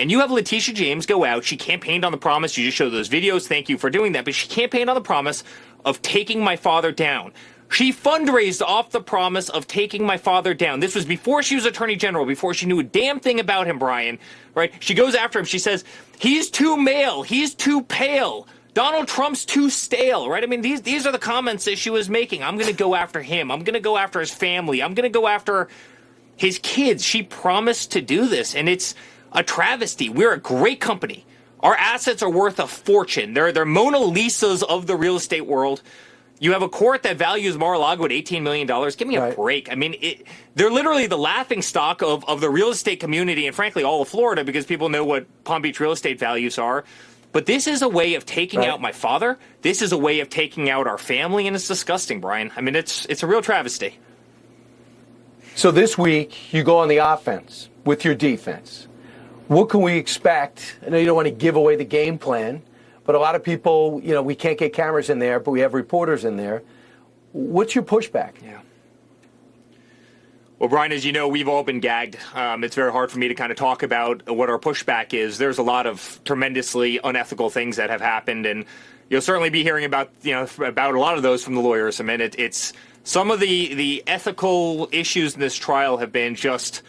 And you have Leticia James go out. She campaigned on the promise. You just showed those videos. Thank you for doing that. But she campaigned on the promise of taking my father down. She fundraised off the promise of taking my father down. This was before she was Attorney General, before she knew a damn thing about him, Brian. Right? She goes after him. She says, he's too male. He's too pale. Donald Trump's too stale, right? I mean, these are the comments that she was making. I'm going to go after him. I'm going to go after his family. I'm going to go after his kids. She promised to do this, and it's a travesty. We're a great company. Our assets are worth a fortune. They're Mona Lisas of the real estate world. You have a court that values Mar-a-Lago at $18 million. Give me a break. I mean, they're literally the laughingstock of the real estate community and, frankly, all of Florida, because people know what Palm Beach real estate values are. But this is a way of taking out my father. This is a way of taking out our family, and it's disgusting, Brian. I mean, it's a real travesty. So this week, you go on the offense with your defense. What can we expect? I know you don't want to give away the game plan, but a lot of people, you know, we can't get cameras in there, but we have reporters in there. What's your pushback? Yeah. Well, Brian, as you know, we've all been gagged. It's very hard for me to kind of talk about what our pushback is. There's a lot of tremendously unethical things that have happened, and you'll certainly be hearing about a lot of those from the lawyers. I mean, it's some of the ethical issues in this trial have been just,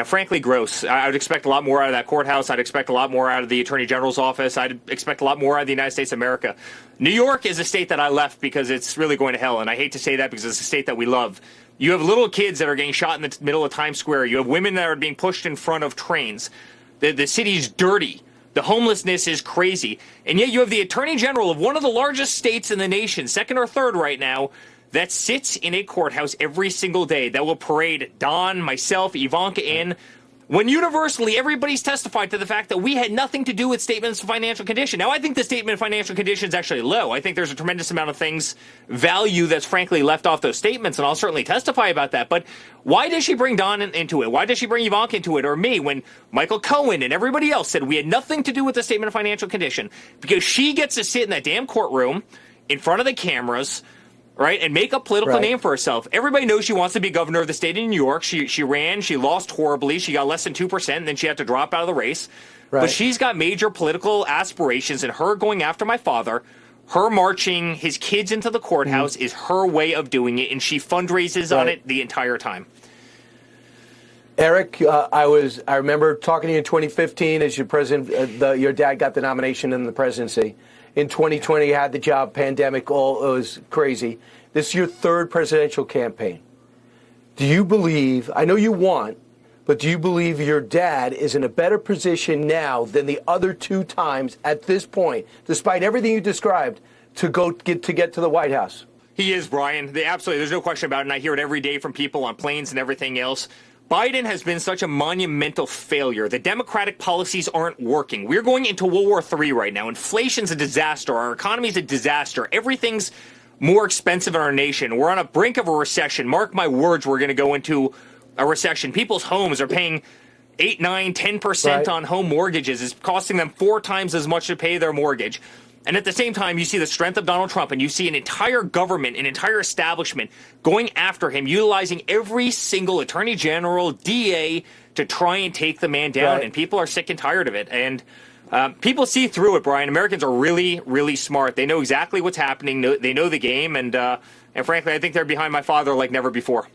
frankly, gross. I would expect a lot more out of that courthouse. I'd expect a lot more out of the Attorney General's office. I'd expect a lot more out of the United States of America. New York is a state that I left because it's really going to hell, and I hate to say that because it's a state that we love. You have little kids that are getting shot in the middle of Times Square. You have women that are being pushed in front of trains. The city's dirty. The homelessness is crazy. And yet you have the Attorney General of one of the largest states in the nation, second or third right now, that sits in a courthouse every single day that will parade Don, myself, Ivanka in, when universally everybody's testified to the fact that we had nothing to do with statements of financial condition. Now, I think the statement of financial condition is actually low. I think there's a tremendous amount of value that's frankly left off those statements, and I'll certainly testify about that. But why does she bring Don into it? Why does she bring Ivanka into it, or me, when Michael Cohen and everybody else said we had nothing to do with the statement of financial condition? Because she gets to sit in that damn courtroom in front of the cameras, right, and make a political name for herself. Everybody knows she wants to be governor of the state of New York. She ran, she lost horribly, she got less than 2%, and then she had to drop out of the race. But she's got major political aspirations, and her going after my father, her marching his kids into the courthouse is her way of doing it, and she fundraises on it the entire time. Eric, I remember talking to you in 2015 as your president. Your dad got the nomination in the presidency. In 2020, you had the job, pandemic, it was crazy. This is your third presidential campaign. Do you believe, I know you won, but do you believe your dad is in a better position now than the other two times at this point, despite everything you described, to get to the White House? He is, Brian. Absolutely. There's no question about it, and I hear it every day from people on planes and everything else. Biden has been such a monumental failure. The Democratic policies aren't working. We're going into World War III right now. Inflation's a disaster. Our economy's a disaster. Everything's more expensive in our nation. We're on a brink of a recession. Mark my words, we're going to go into a recession. People's homes are paying 8, 9, 10% on home mortgages. It's costing them 4 times as much to pay their mortgage. And at the same time, you see the strength of Donald Trump, and you see an entire government, an entire establishment going after him, utilizing every single attorney general, DA, to try and take the man down. And people are sick and tired of it. And people see through it, Brian. Americans are really, really smart. They know exactly what's happening. They know the game. And frankly, I think they're behind my father like never before.